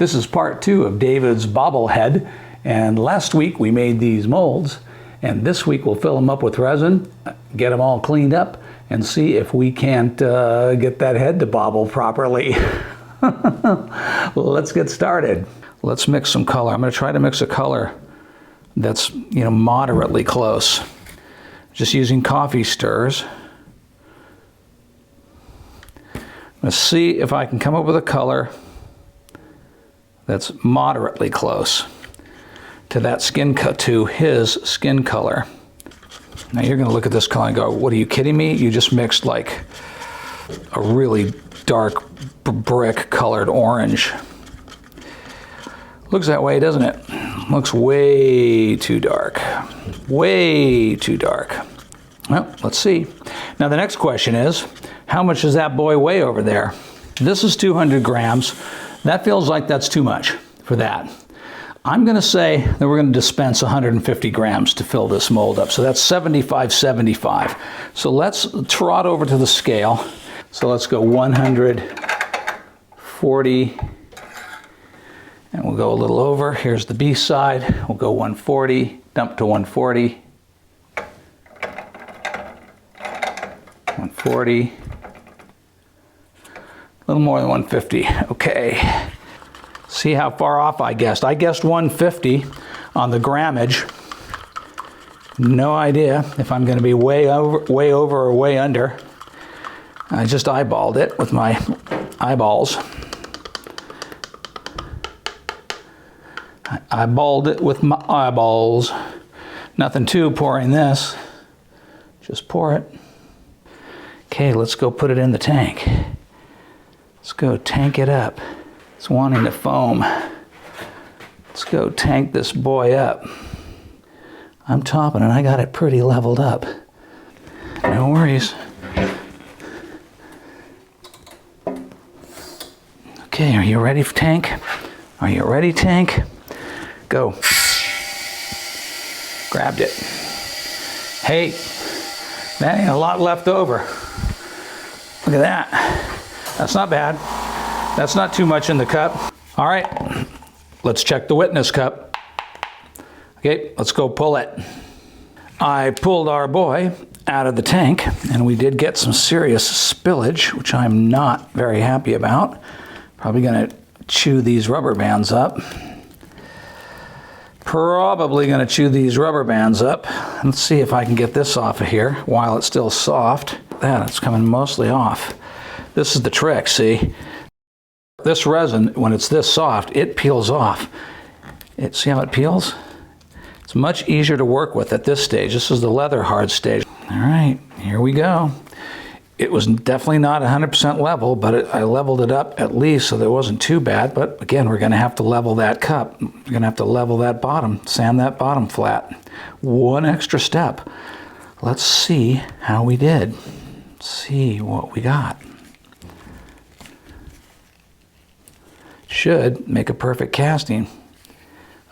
This is part 2 of David's bobblehead, and last week we made these molds, and this week we'll fill them up with resin, get them all cleaned up, and see if we can't get that head to bobble properly. Let's get started. Let's mix some color. I'm going to try to mix a color that's, moderately close. Just using coffee stirs. I'm going to see if I can come up with a color that's moderately close to that to his skin color. Now you're going to look at this color and go, what, are you kidding me? You just mixed like a really dark brick colored orange. Looks that way, doesn't it? Looks way too dark. Way too dark. Well, let's see. Now the next question is, how much does that boy weigh over there? This is 200 grams. That feels like that's too much for that. I'm going to say that we're going to dispense 150 grams to fill this mold up. So that's 75. So let's trot over to the scale. So let's go 140, and we'll go a little over. Here's the B side. We'll go 140, dump to 140, 140, a little more than 150. Okay. See how far off I guessed. I guessed 150 on the grammage. No idea if I'm going to be way over or way under. I just eyeballed it with my eyeballs. I eyeballed it with my eyeballs. Nothing to pouring this. Just pour it. Okay, let's go put it in the tank. Let's go tank it up. It's wanting to foam. Let's go tank this boy up. I'm topping it. I got it pretty leveled up. No worries. Okay, are you ready for tank? Are you ready, tank? Go. Grabbed it. Hey, that ain't a lot left over. Look at that. That's not bad. That's not too much in the cup. All right, let's check the witness cup. Okay, let's go pull it. I pulled our boy out of the tank, and we did get some serious spillage, which I'm not very happy about. Probably gonna chew these rubber bands up. Let's see if I can get this off of here while it's still soft. It's coming mostly off. This is the trick, see? This resin, when it's this soft, it peels off. See how it peels? It's much easier to work with at this stage. This is the leather hard stage. All right, here we go. It was definitely not 100% level, but I leveled it up at least so that it wasn't too bad. But again, we're going to have to level that cup. We're going to have to level that bottom, sand that bottom flat. One extra step. Let's see how we did. Let's see what we got. Should make a perfect casting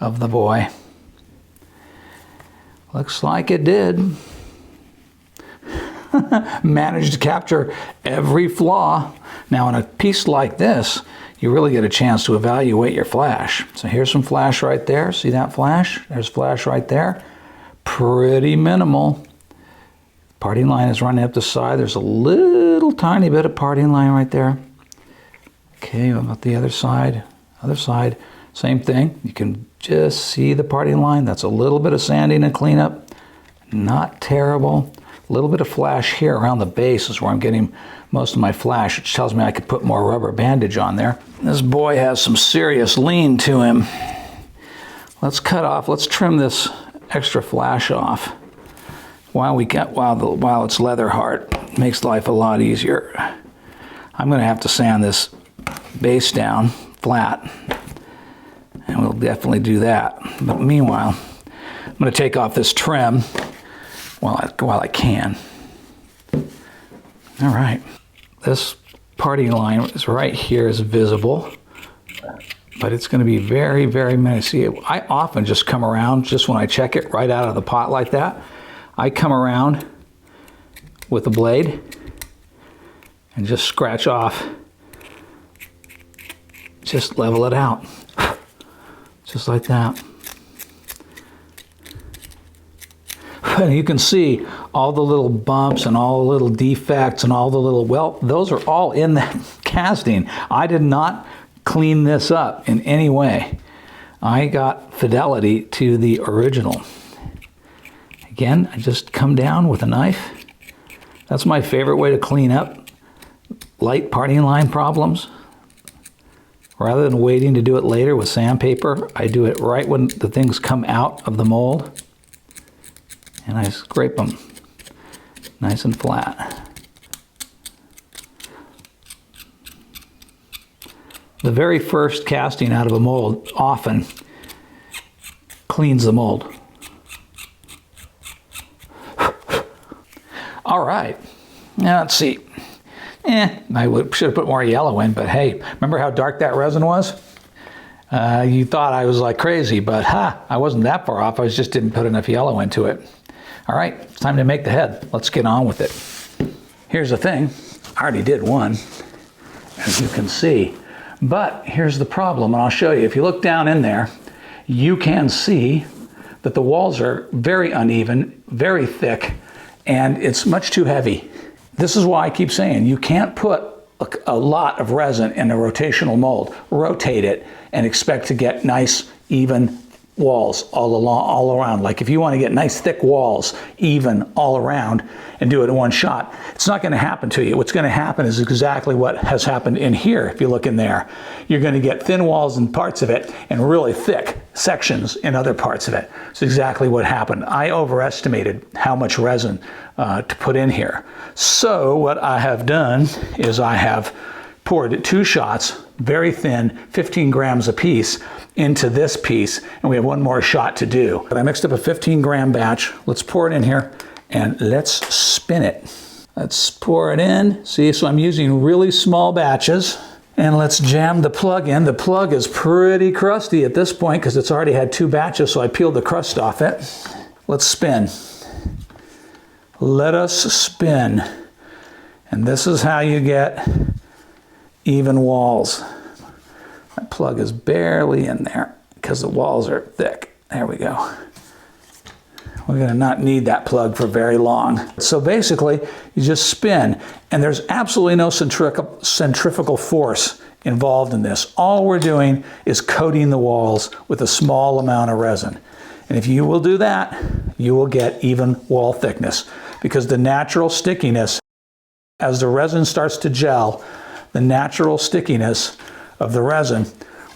of the boy. Looks like it did. Managed to capture every flaw. Now in a piece like this, you really get a chance to evaluate your flash. So here's some flash right there. See that flash? There's flash right there. Pretty minimal. Parting line is running up the side. There's a little tiny bit of parting line right there. Okay, what about the other side? Other side, same thing. You can just see the parting line. That's a little bit of sanding and cleanup. Not terrible. A little bit of flash here around the base is where I'm getting most of my flash, which tells me I could put more rubber bandage on there. This boy has some serious lean to him. Let's trim this extra flash off while it's leather hard. It makes life a lot easier. I'm going to have to sand this base down flat, and we'll definitely do that. But meanwhile, I'm going to take off this trim while I can. All right, this parting line is right here, is visible, but it's going to be very, very messy. See, I often just come around, just when I check it right out of the pot like that, I come around with a blade and just scratch off just level it out. Just like that. And you can see all the little bumps and all the little defects and all the little, well, those are all in that casting. I did not clean this up in any way. I got fidelity to the original. Again, I just come down with a knife. That's my favorite way to clean up light parting line problems. Rather than waiting to do it later with sandpaper, I do it right when the things come out of the mold. And I scrape them nice and flat. The very first casting out of a mold often cleans the mold. All right, now let's see. I should have put more yellow in, but hey, remember how dark that resin was? You thought I was like crazy, but I wasn't that far off. I just didn't put enough yellow into it. All right, it's time to make the head. Let's get on with it. Here's the thing. I already did one, as you can see. But here's the problem, and I'll show you. If you look down in there, you can see that the walls are very uneven, very thick, and it's much too heavy. This is why I keep saying you can't put a lot of resin in a rotational mold. Rotate it and expect to get nice, even walls all around. Like if you want to get nice thick walls, even all around, and do it in one shot, it's not going to happen to you. What's going to happen is exactly what has happened in here. If you look in there, you're going to get thin walls in parts of it and really thick sections in other parts of it. It's exactly what happened. I overestimated how much resin to put in here. So what I have done is I have poured 2 shots, very thin, 15 grams a piece, into this piece, and we have one more shot to do. But I mixed up a 15-gram batch. Let's pour it in here, and let's spin it. Let's pour it in. See, so I'm using really small batches, and let's jam the plug in. The plug is pretty crusty at this point because it's already had 2 batches, so I peeled the crust off it. Let's spin. Let us spin. And this is how you get even walls. My plug is barely in there because the walls are thick. There we go. We're going to not need that plug for very long. So basically, you just spin, and there's absolutely no centrifugal force involved in this. All we're doing is coating the walls with a small amount of resin. And if you will do that, you will get even wall thickness, because the natural stickiness, as the resin starts to gel, the natural stickiness of the resin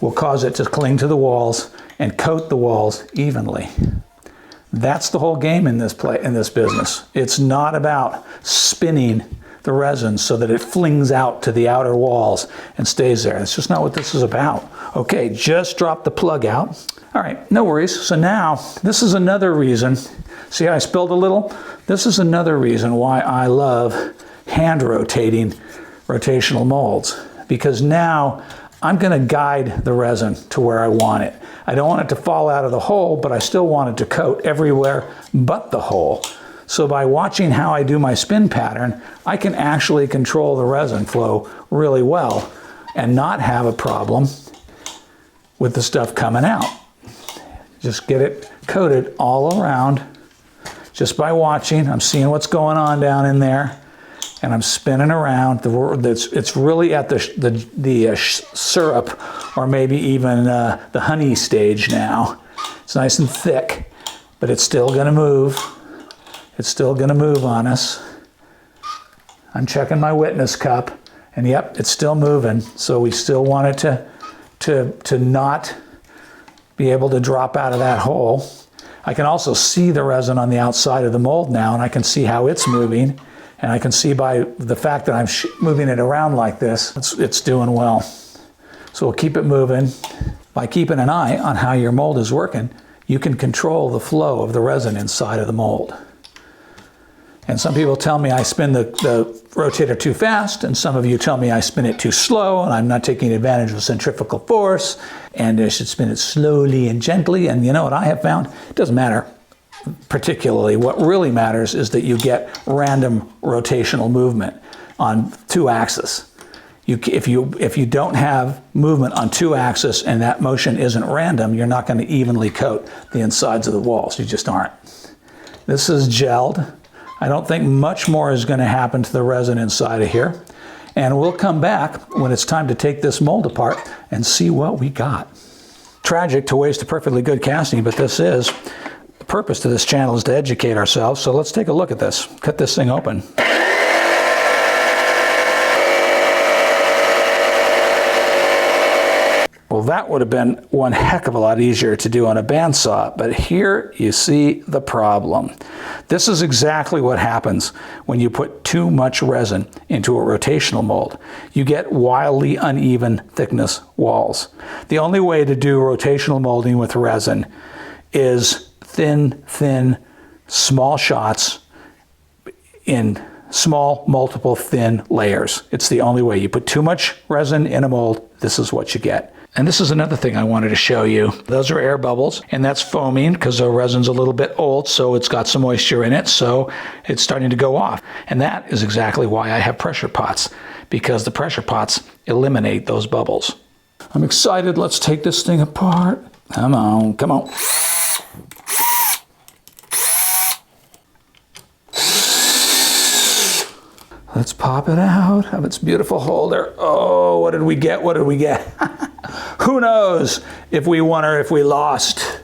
will cause it to cling to the walls and coat the walls evenly. That's the whole game in this business. It's not about spinning the resin so that it flings out to the outer walls and stays there. It's just not what this is about. Okay, just drop the plug out. All right, no worries. So now, this is another reason. See how I spilled a little? This is another reason why I love hand rotating rotational molds, because now I'm going to guide the resin to where I want it. I don't want it to fall out of the hole, but I still want it to coat everywhere but the hole. So by watching how I do my spin pattern, I can actually control the resin flow really well and not have a problem with the stuff coming out. Just get it coated all around just by watching. I'm seeing what's going on down in there, and I'm spinning around. It's really at the syrup, or maybe even the honey stage now. It's nice and thick, but it's still going to move. It's still going to move on us. I'm checking my witness cup, and yep, it's still moving. So we still want it to not be able to drop out of that hole. I can also see the resin on the outside of the mold now, and I can see how it's moving. And I can see by the fact that I'm moving it around like this, it's doing well. So we'll keep it moving. By keeping an eye on how your mold is working, you can control the flow of the resin inside of the mold. And some people tell me I spin the rotator too fast, and some of you tell me I spin it too slow, and I'm not taking advantage of centrifugal force, and I should spin it slowly and gently. And you know what I have found? It doesn't matter particularly. What really matters is that you get random rotational movement on 2 axes. If you don't have movement on 2 axes and that motion isn't random, you're not going to evenly coat the insides of the walls. You just aren't. This is gelled. I don't think much more is going to happen to the resin inside of here. And we'll come back when it's time to take this mold apart and see what we got. Tragic to waste a perfectly good casting, but this is, the purpose to this channel is to educate ourselves. So let's take a look at this. Cut this thing open. Well, that would have been one heck of a lot easier to do on a bandsaw, but here you see the problem. This is exactly what happens when you put too much resin into a rotational mold. You get wildly uneven thickness walls. The only way to do rotational molding with resin is thin, small shots in small, multiple thin layers. It's the only way. You put too much resin in a mold, this is what you get. And this is another thing I wanted to show you. Those are air bubbles, and that's foaming because the resin's a little bit old, so it's got some moisture in it, so it's starting to go off. And that is exactly why I have pressure pots, because the pressure pots eliminate those bubbles. I'm excited. Let's take this thing apart. Come on, come on. Let's pop it out of its beautiful holder. Oh, what did we get? What did we get? Who knows if we won or if we lost.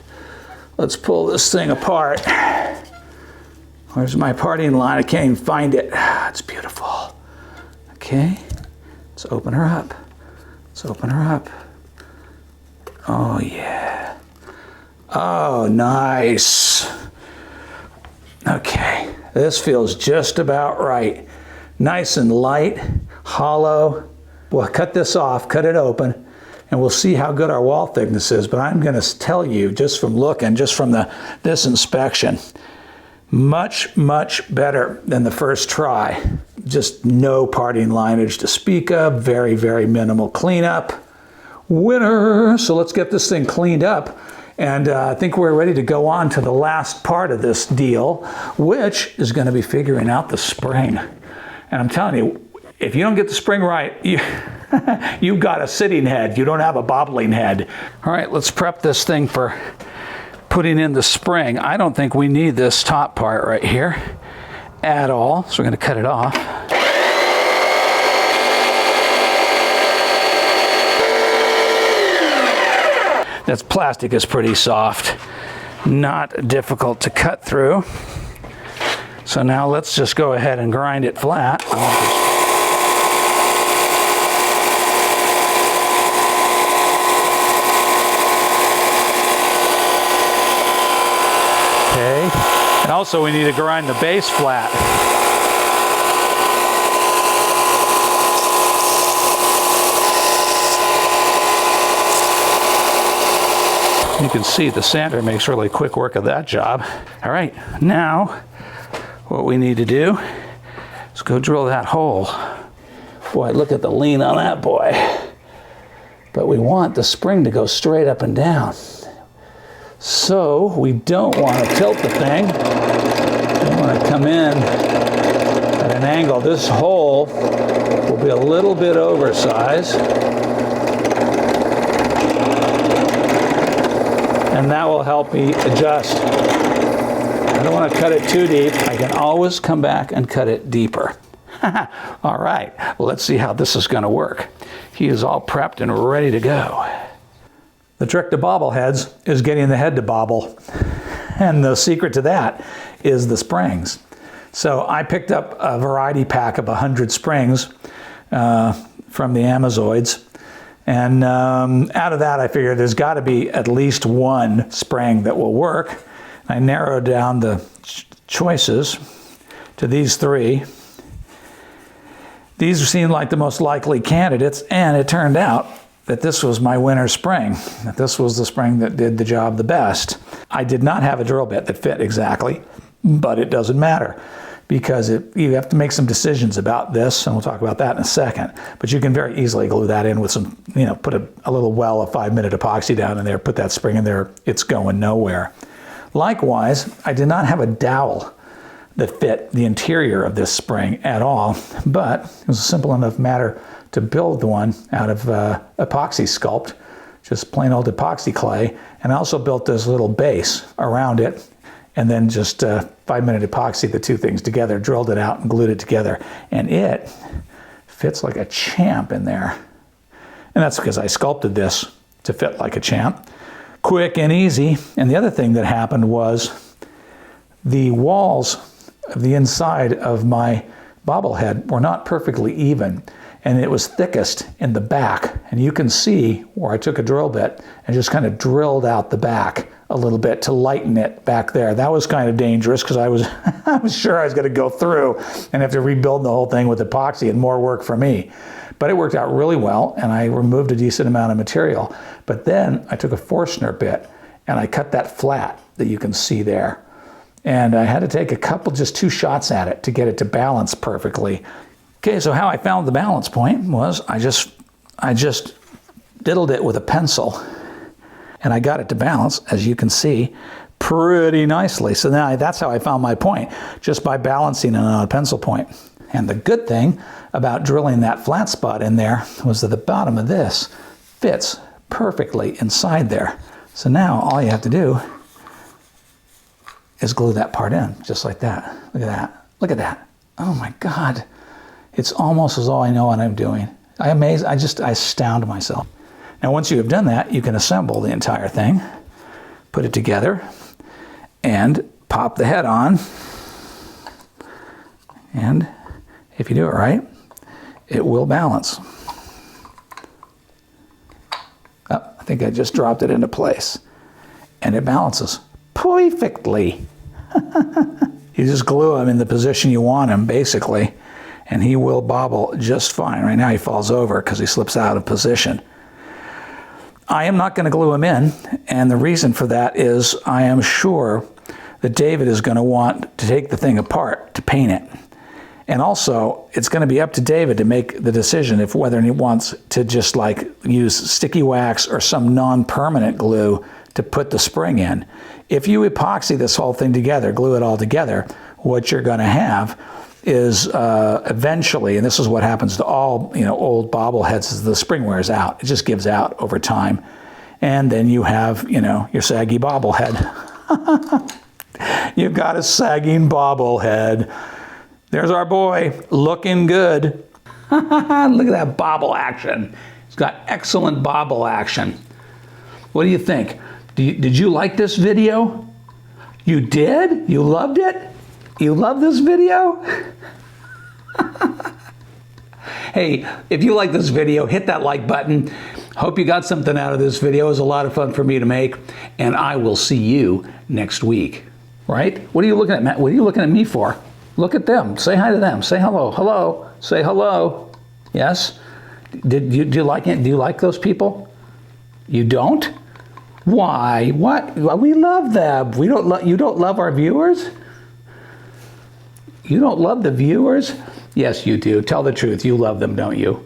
Let's pull this thing apart. Where's my parting line? I can't even find it. It's beautiful. Okay, let's open her up. Let's open her up. Oh, yeah. Oh, nice. Okay, this feels just about right. Nice and light, hollow. We'll cut this off, cut it open, and we'll see how good our wall thickness is. But I'm going to tell you, just from looking, just from this inspection, much, much better than the first try. Just no parting lineage to speak of, very, very minimal cleanup. Winner! So let's get this thing cleaned up. And I think we're ready to go on to the last part of this deal, which is going to be figuring out the spring. And I'm telling you, if you don't get the spring right, you've got a sitting head. You don't have a bobbling head. All right, let's prep this thing for putting in the spring. I don't think we need this top part right here at all. So we're going to cut it off. This plastic is pretty soft, not difficult to cut through. So now let's just go ahead and grind it flat. Okay, and also we need to grind the base flat. You can see the sander makes really quick work of that job. All right, now what we need to do is go drill that hole. Boy, look at the lean on that boy. But we want the spring to go straight up and down. So we don't want to tilt the thing. We want to come in at an angle. This hole will be a little bit oversized. And that will help me adjust. I don't want to cut it too deep. I can always come back and cut it deeper. All right, well, let's see how this is going to work. He is all prepped and ready to go. The trick to bobbleheads is getting the head to bobble. And the secret to that is the springs. So I picked up a variety pack of 100 springs from the Amazoids. And out of that, I figured there's got to be at least one spring that will work. I narrowed down the choices to these 3. These seemed like the most likely candidates, and it turned out that this was my winner spring, that this was the spring that did the job the best. I did not have a drill bit that fit exactly, but it doesn't matter because you have to make some decisions about this, and we'll talk about that in a second. But you can very easily glue that in with some, put a little well of 5-minute epoxy down in there, put that spring in there, it's going nowhere. Likewise, I did not have a dowel that fit the interior of this spring at all, but it was a simple enough matter to build one out of epoxy sculpt, just plain old epoxy clay. And I also built this little base around it, and then just 5-minute epoxy the two things together, drilled it out and glued it together. And it fits like a champ in there. And that's because I sculpted this to fit like a champ. Quick and easy. And the other thing that happened was the walls of the inside of my bobblehead were not perfectly even, and it was thickest in the back. And you can see where I took a drill bit and just kind of drilled out the back a little bit to lighten it back there. That was kind of dangerous because I was I was sure I was going to go through and have to rebuild the whole thing with epoxy, and more work for me. But it worked out really well, and I removed a decent amount of material. But then I took a Forstner bit and I cut that flat that you can see there. And I had to take a couple, just 2 shots at it to get it to balance perfectly. Okay, so how I found the balance point was I just diddled it with a pencil, and I got it to balance, as you can see, pretty nicely. So now that's how I found my point, just by balancing it on a pencil point. And the good thing about drilling that flat spot in there was that the bottom of this fits perfectly inside there. So now all you have to do is glue that part in, just like that. Look at that. Look at that. Oh my God. It's almost as though I know what I'm doing. I astound myself. Now, once you have done that, you can assemble the entire thing, put it together, and pop the head on. And if you do it right, it will balance. Oh, I think I just dropped it into place. And it balances perfectly. You just glue him in the position you want him, basically, and he will bobble just fine. Right now he falls over because he slips out of position. I am not going to glue him in, and the reason for that is I am sure that David is going to want to take the thing apart to paint it. And also, it's going to be up to David to make the decision if whether he wants to just like use sticky wax or some non-permanent glue to put the spring in. If you epoxy this whole thing together, glue it all together, what you're going to have is eventually, and this is what happens to all old bobbleheads, is the spring wears out. It just gives out over time, and then you have your saggy bobblehead. You've got a sagging bobblehead. There's our boy, looking good. Look at that bobble action. It's got excellent bobble action. What do you think? Did you like this video? You did? You loved it? You love this video? Hey, if you like this video, hit that like button. Hope you got something out of this video. It was a lot of fun for me to make, and I will see you next week. Right? What are you looking at, Matt? What are you looking at me for? Look at them. Say hi to them. Say hello. Hello. Say hello. Yes? Do you like it? Do you like those people? You don't? Why? What? Well, we love them. You don't love our viewers? You don't love the viewers? Yes, you do. Tell the truth. You love them, don't you?